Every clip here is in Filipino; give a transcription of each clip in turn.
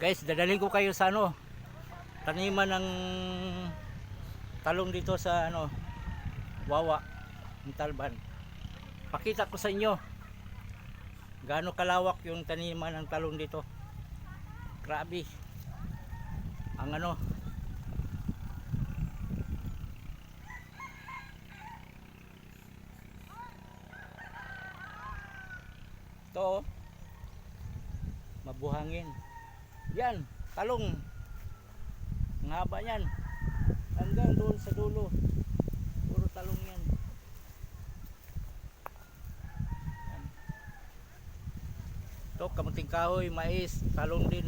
Guys, dadalhin ko kayo sa ano, taniman ng talong dito sa ano, Wawa, Montalban. Pakita ko sa inyo gaano kalawak yung taniman ng talong dito. Grabe. Ang ano, ito oh, mabuhangin. Yan, talong. Ang haba niyan. Hanggang doon sa dulo. Puro talong yan. Yan. Ito, kamuting kahoy, mais, talong din.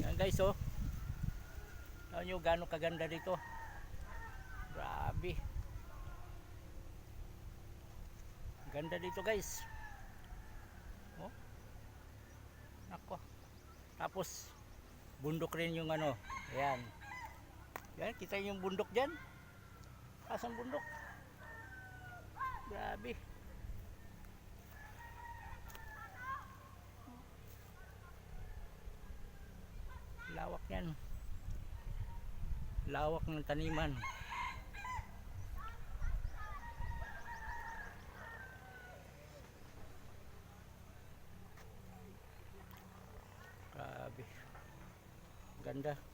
Yan guys oh. Alam nyo gaano kaganda dito. Grabe. Ganda dito guys. Oh. Nako. Tapos bundok rin yung ano. Ayan. Yan, kita yung bundok dyan. Asang bundok. Grabe. Lawak yan. Lawak ng taniman. Grabe. Ganda.